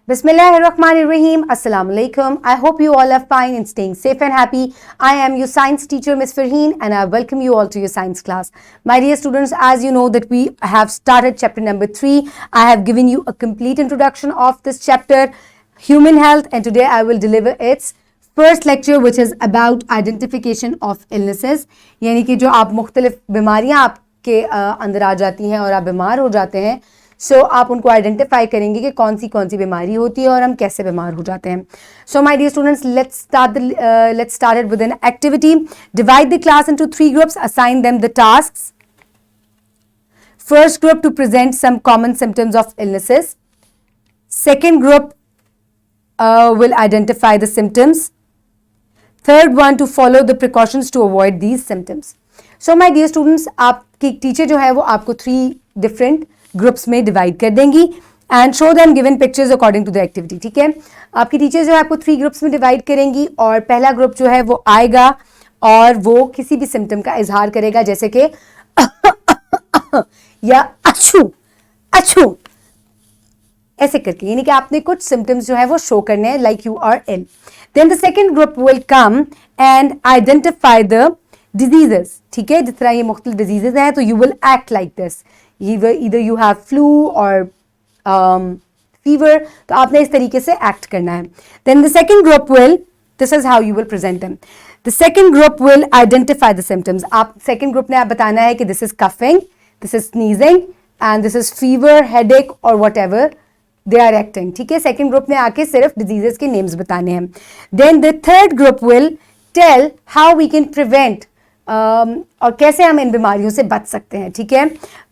Bismillahirrahmanirrahim. Assalamu alaikum. I hope you all are fine and staying safe and happy. I am your science teacher, Miss Farheen, and I welcome you all to your science class. My dear students, as you know that we have started chapter number 3. I have given you a complete introduction of this chapter, human health, and today I will deliver its first lecture, which is about identification of illnesses. यानी कि जो आप मुख्तलिफ बीमारियां आपके अंदर आ जाती हैं और आप बीमार हो जाते हैं, सो आप उनको आइडेंटिफाई करेंगे कि कौन सी बीमारी होती है और हम कैसे बीमार हो जाते हैं. So my dear students, let's start it with an activity. Divide the class into 3 groups, assign them the tasks. First group to present some common symptoms of illnesses. Second group will identify the symptoms. Third one to follow the precautions to avoid these symptoms. So my dear students, आपकी teacher जो है वो आपको 3 different groups में divide कर देंगी and show them given pictures according to the activity. ठीक है, आपकी टीचर जो है आपको 3 ग्रुप्स में डिवाइड करेंगी और पहला ग्रुप जो है वो आएगा और वो किसी भी सिम्टम का इजहार करेगा, जैसे कि या अच्छू अच्छू ऐसे करके, यानी कि आपने कुछ सिम्टम्स जो है वो शो करने हैं like you are ill. Then the second group will come and identify the diseases. ठीक है, जिस तरह ये मुख्तलिफ डिजीजेस हैं तो you will act like this. Either you have flu or fever, तो आपने इस तरीके से एक्ट करना है. Then the second group will, this is how you will present them. The second group will identify the symptoms. आप second group ने आप बताना है कि this is coughing, this is sneezing and this is fever, headache or whatever they are acting. ठीक है, second group ने आके सिर्फ diseases के names बताने हैं. Then the third group will tell how we can prevent और कैसे हम इन बीमारियों से बच सकते हैं. ठीक है,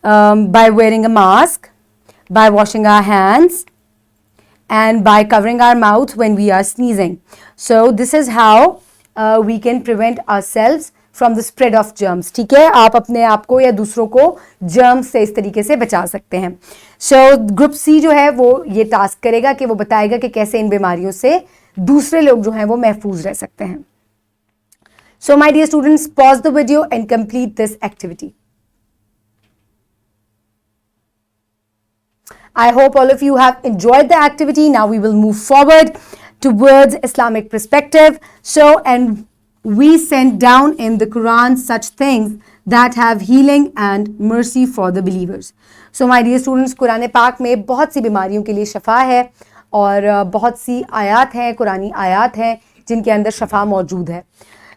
by wearing a mask, by washing our hands and by covering our mouth when we are sneezing. So this is how we can prevent ourselves from the spread of germs. ठीक है, आप अपने आप को या दूसरों को जर्म्स से इस तरीके से बचा सकते हैं. सो ग्रुप सी जो है वो ये टास्क करेगा कि वो बताएगा कि कैसे इन बीमारियों से दूसरे लोग जो हैं वो महफूज रह सकते हैं. So my dear students, pause the video and complete this activity. I hope all of you have enjoyed the activity. Now we will move forward towards Islamic perspective. So, and we sent down in the Quran such things that have healing and mercy for the believers. So my dear students, Quran पाक में बहुत सी बीमारियों के लिए शफा है और बहुत सी आयात हैं, कुरानी आयात हैं जिनके अंदर शफा मौजूद है.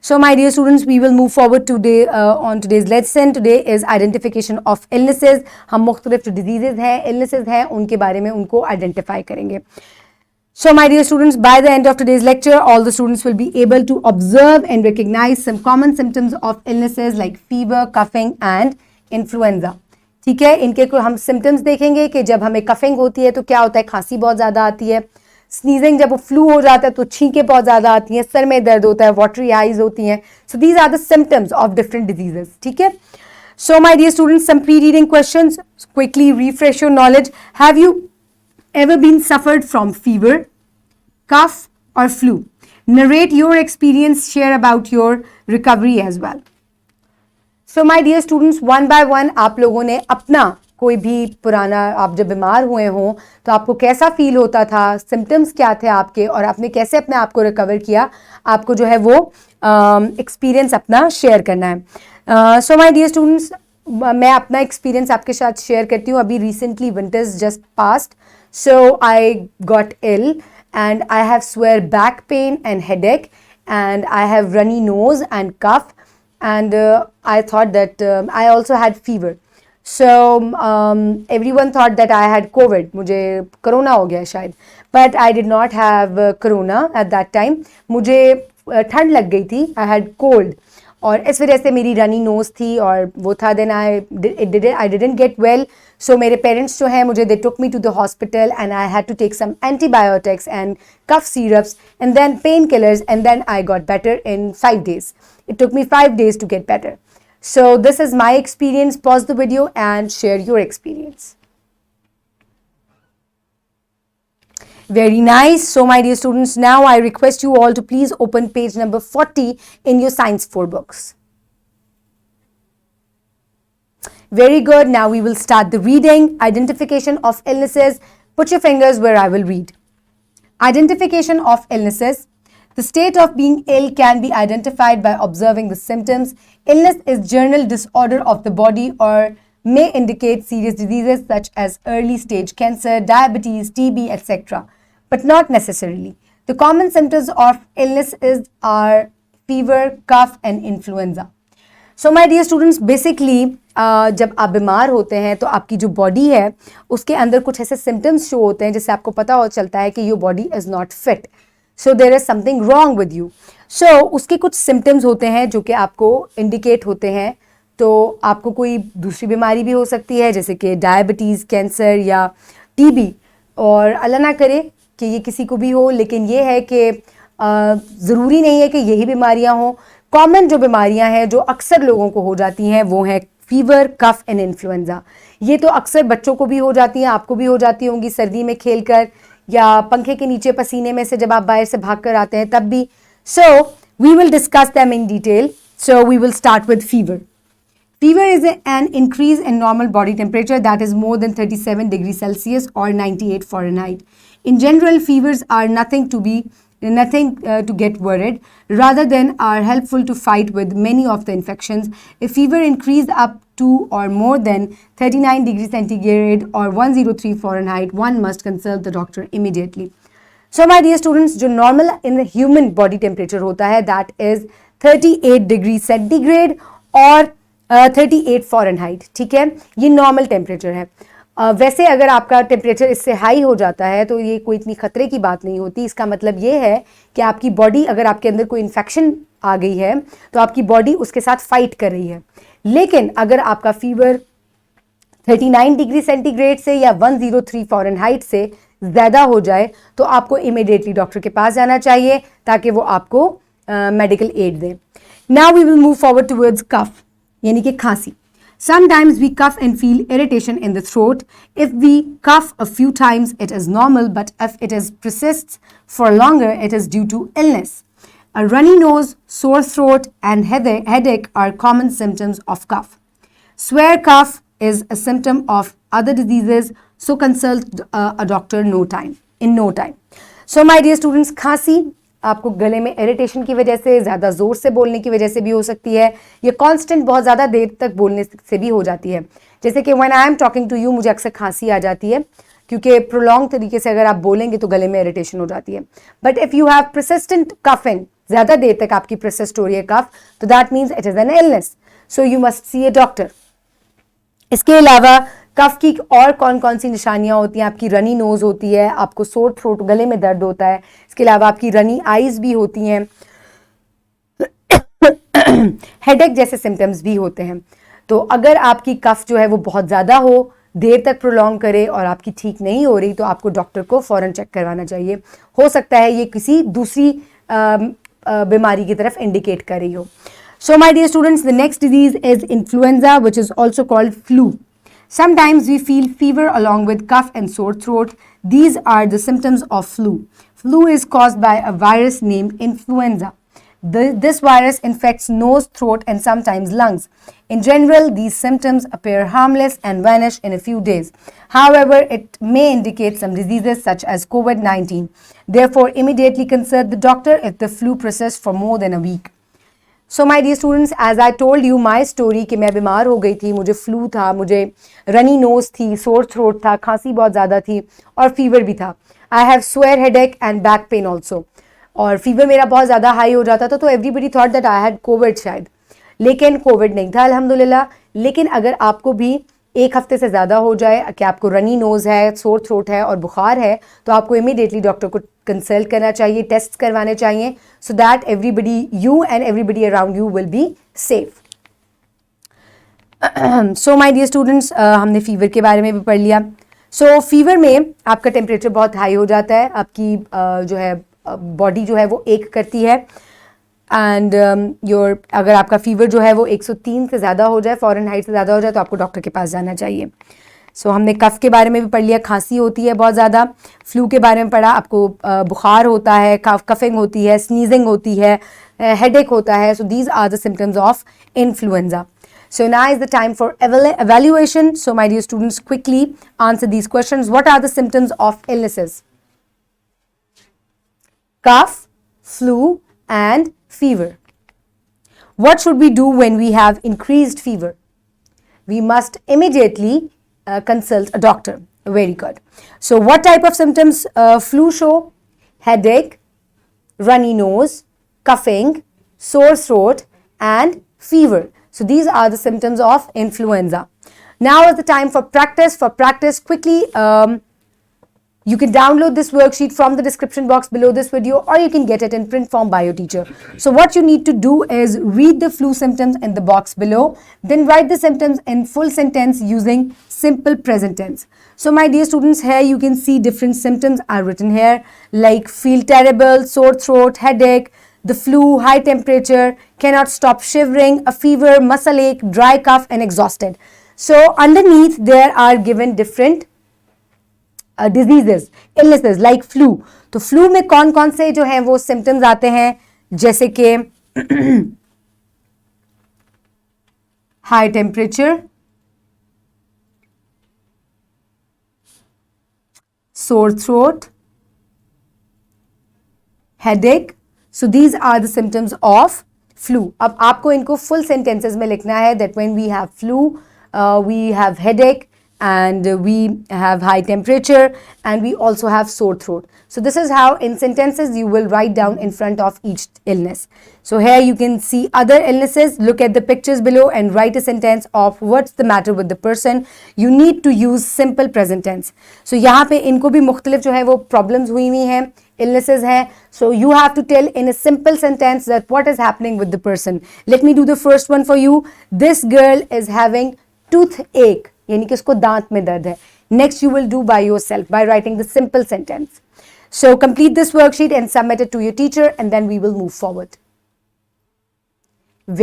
So my dear students, we will move forward today on today's lesson. Today is identification of illnesses. हम मुख्तलिफ जो diseases हैं, illnesses हैं, उनके बारे में उनको identify करेंगे. So my dear students, by the end of today's lecture, all the students will be able to observe and recognize some common symptoms of illnesses like fever, coughing and influenza. ठीक है, इनके को हम symptoms देखेंगे कि जब हमें coughing होती है तो क्या होता है, खांसी बहुत ज़्यादा आती है. स्नीजिंग जब वो फ्लू हो जाता है तो छींकें बहुत ज़्यादा आती हैं, सर में दर्द होता है, वाटरी आइज होती हैं. So these are the symptoms of different diseases. ठीक है, so my dear students, some pre reading questions, quickly refresh your knowledge. Have you ever been suffered from fever, cough और flu? Narrate your experience, share about your recovery as well. So my dear students, one by one आप लोगों ने अपना कोई भी पुराना, आप जब बीमार हुए हों तो आपको कैसा फील होता था, सिम्टम्स क्या थे आपके और आपने कैसे अपने आप को रिकवर किया, आपको जो है वो एक्सपीरियंस अपना शेयर करना है. सो माय डियर स्टूडेंट्स, मैं अपना एक्सपीरियंस आपके साथ शेयर करती हूँ. अभी recently winters just past, so I got ill and I have severe back pain and headache and I have runny nose and cough and I thought that I also had fever. So everyone thought that I had COVID, मुझे corona हो गया शायद, but I did not have corona at that time. मुझे ठंड लग गई थी, I had cold और इस वजह से मेरी रनी नोज थी और वो था. then I didn't get well. So मेरे पेरेंट्स जो हैं मुझे they took me to the hospital and I had to take some antibiotics and cough syrups and then painkillers and then I got better in 5 days. It took me 5 days to get better. So this is my experience. Pause the video and share your experience. Very nice. So my dear students, now I request you all to please open page number 40 in your science 4 books. Very good. Now we will start the reading. Identification of illnesses. Put your fingers where I will read. Identification of illnesses. The state of being ill can be identified by observing the symptoms. Illness is general disorder of the body or may indicate serious diseases such as early stage cancer, diabetes, TB, etc., but not necessarily. The common symptoms of illness are fever, cough, and influenza. So my dear students, basically जब आप बीमार होते हैं तो आपकी जो body है उसके अंदर कुछ ऐसे सिम्टम्स शो होते हैं जिससे आपको पता हो चलता है कि your body is not fit, so there is something wrong with you. So उसके कुछ सिम्टम्स होते हैं जो कि आपको इंडिकेट होते हैं. तो आपको कोई दूसरी बीमारी भी हो सकती है जैसे कि डायबिटीज़, कैंसर या टीबी, और अल्लाह ना करे कि ये किसी को भी हो, लेकिन ये है कि ज़रूरी नहीं है कि यही बीमारियां हों. कॉमन जो बीमारियां हैं जो अक्सर लोगों को हो जाती हैं वो है फीवर, कफ एंड इन्फ्लुएंजा. ये तो अक्सर बच्चों को भी हो जाती हैं, आपको भी हो जाती होंगी सर्दी में खेलकर या पंखे के नीचे पसीने में से जब आप बाहर से भाग कर आते हैं तब भी. So we will discuss them in detail. So we will start with fever. Fever is an increase in normal body temperature that is more than 37 degrees Celsius or 98 Fahrenheit. In general, fevers are nothing to get worried, rather than are helpful to fight with many of the infections. If fever increased up to or more than 39 degrees centigrade or 103 Fahrenheit, one must consult the doctor immediately. So my dear students, जो normal in the human body temperature होता है that is 38 degrees centigrade और 38 Fahrenheit. ठीक है, ये normal temperature है. वैसे अगर आपका टेम्परेचर इससे हाई हो जाता है तो ये कोई इतनी खतरे की बात नहीं होती. इसका मतलब ये है कि आपकी बॉडी, अगर आपके अंदर कोई इन्फेक्शन आ गई है तो आपकी बॉडी उसके साथ फाइट कर रही है. लेकिन अगर आपका फीवर 39 डिग्री सेंटीग्रेड से या 103 Fahrenheit से ज़्यादा हो जाए तो आपको इमीडिएटली डॉक्टर के पास जाना चाहिए ताकि वो आपको मेडिकल एड दें. Now we will move forward towards cough, यानी कि खांसी. Sometimes we cough and feel irritation in the throat. If we cough a few times, it is normal, but if it persists for longer, it is due to illness. A runny nose, sore throat, and headache are common symptoms of cough. Swear cough is a symptom of other diseases, so consult a doctor in no time. So my dear students, खांसी आपको गले में irritation की वजह से, ज़्यादा ज़ोर से बोलने की वजह से भी हो सकती है. ये कांस्टेंट बहुत ज़्यादा देर तक बोलने से भी हो जाती है. जैसे कि when I am talking to you मुझे अक्सर खांसी आ जाती है क्योंकि प्रोलॉन्ग तरीके से अगर आप बोलेंगे तो गले में इरिटेशन हो जाती है. But if you have persistent coughing, ज़्यादा देर तक आपकी परसिस्ट हो रही है कफ, तो that means it is an illness, so you must see A doctor. इसके अलावा कफ की और कौन कौन सी निशानियां होती हैं? आपकी रनी नोज होती है, आपको सोर थ्रोट, गले में दर्द होता है. इसके अलावा आपकी रनी आईज भी होती हैं, हेडेक जैसे सिम्टम्स भी होते हैं. तो अगर आपकी कफ जो है वो बहुत ज़्यादा हो, देर तक प्रोलॉन्ग करे और आपकी ठीक नहीं हो रही तो आपको डॉक्टर को फ़ौरन चेक करवाना चाहिए. हो सकता है ये किसी दूसरी बीमारी की तरफ इंडिकेट कर रही हो. So my dear students, the next disease is influenza which is also called flu. Sometimes we feel fever along with cough and sore throat. These are the symptoms of flu. Flu is caused by a virus named influenza. This virus infects nose, throat, and sometimes lungs. In general, these symptoms appear harmless and vanish in a few days. However, it may indicate some diseases such as COVID-19. Therefore, immediately consult the doctor if the flu persists for more than a week. So my dear students, as I told you my story कि मैं बीमार हो गई थी, मुझे flu था, मुझे runny nose थी, सोर थ्रोट था, खांसी बहुत ज़्यादा थी और फीवर भी था. आई have swear headache and back pain also. और फीवर मेरा बहुत ज़्यादा हाई हो जाता था तो everybody thought that I had Covid शायद, लेकिन कोविड नहीं था अल्हम्दुलिल्लाह. लेकिन अगर आपको भी एक हफ्ते से ज़्यादा हो जाए कि आपको रनी नोज़ है, सोर थ्रोट है और बुखार है तो आपको इमीडिएटली डॉक्टर को कंसल्ट करना चाहिए, टेस्ट करवाने चाहिए, so that everybody, you and everybody around you will be safe. So my dear students, हमने फीवर के बारे में भी पढ़ लिया. सो फीवर में आपका टेम्परेचर बहुत हाई हो जाता है, आपकी जो है बॉडी जो है वो एक करती है एंड अगर आपका फीवर जो है वो 103 से ज़्यादा हो जाए, फ़ारेनहाइट से ज़्यादा हो जाए तो आपको डॉक्टर के पास जाना चाहिए. सो हमने कफ के बारे में भी पढ़ लिया, खांसी होती है बहुत ज़्यादा. फ्लू के बारे में पढ़ा, आपको बुखार होता है, कफिंग होती है, स्नीजिंग होती है, हेडेक होता है. So these are the symptoms of influenza. So now is the time for evaluation. So my dear students, quickly answer these questions. What are the symptoms of illnesses? cough, flu, and fever. What should we do when we have increased fever? We must immediately consult a doctor. Very good. So what type of symptoms flu show? Headache, runny nose, coughing, sore throat, and fever. So these are the symptoms of influenza. Now is the time for practice. For practice, quickly, you can download this worksheet from the description box below this video, or you can get it in print form by your teacher. So what you need to do is read the flu symptoms in the box below, then write the symptoms in full sentence using simple present tense. So my dear students, here you can see different symptoms are written here, like feel terrible, sore throat, headache, the flu, high temperature, cannot stop shivering, a fever, muscle ache, dry cough, and exhausted. So underneath there are given different diseases, illnesses like flu. तो flu में कौन कौन से जो हैं वो symptoms आते हैं, जैसे कि high temperature, sore throat, headache. So these are the symptoms of flu. अब आपको इनको फुल सेंटेंसेस में लिखना है that when we have flu, we have headache, and we have high temperature, and we also have sore throat. So this is how in sentences you will write down in front of each illness. So here you can see other illnesses. Look at the pictures below and write a sentence of what's the matter with the person. You need to use simple present tense. So यहाँ पे इनको भी मुख्तलिफ जो है वो problems हुई हैं, illnesses हैं. So you have to tell in a simple sentence that what is happening with the person. Let me do the first one for you. This girl is having toothache. यानी कि उसको दांत में दर्द है. Next you will do by yourself by writing the simple sentence. So complete this worksheet and submit it to your teacher, and then we will move forward.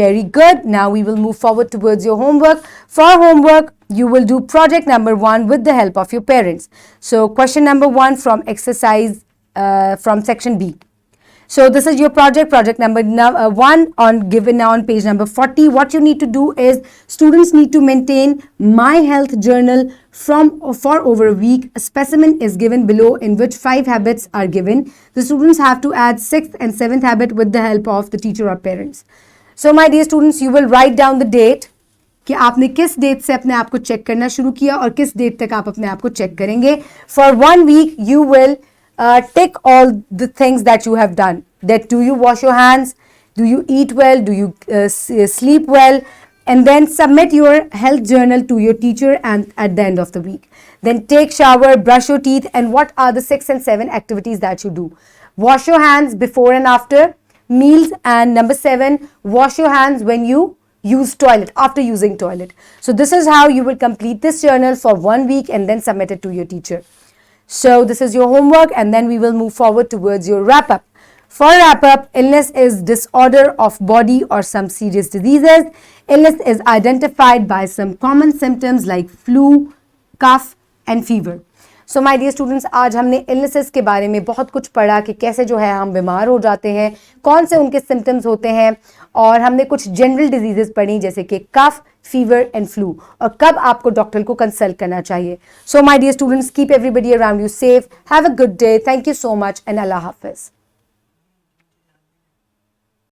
Very good. Now we will move forward towards your homework. For homework, you will do project number 1 with the help of your parents. So question number 1 from exercise from section B. So this is your project number 1 given now on page number 40. What you need to do is students need to maintain My Health journal for over a week. A specimen is given below in which 5 habits are given. The students have to add 6th and 7th habit with the help of the teacher or parents. So my dear students, you will write down the date कि आपने किस date से अपने आप को check करना शुरू किया और किस डेट तक आप अपने आप को चेक करेंगे. For 1 week you will tick all the things that you have done. That do you wash your hands? Do you eat well? Do you sleep well? And then submit your health journal to your teacher and at the end of the week. Then take shower, brush your teeth, and what are the 6 and 7 activities that you do? Wash your hands before and after meals, and number 7, wash your hands when you use toilet, after using toilet. So this is how you will complete this journal for 1 week and then submit it to your teacher. So this is your homework, and then we will move forward towards your wrap-up. For wrap-up, illness is disorder of body or some serious diseases. Illness is identified by some common symptoms like flu, cough, and fever. So my dear students, आज हमने illnesses के बारे में बहुत कुछ पढ़ा कि कैसे जो है हम बीमार हो जाते हैं, कौन से उनके symptoms होते हैं, और हमने कुछ general diseases पढ़ी जैसे कि cough, fever and flu, और कब आपको डॉक्टर को कंसल्ट करना चाहिए. So my dear students, keep everybody around you safe. Have a good day. Thank you so much and Allah Hafiz.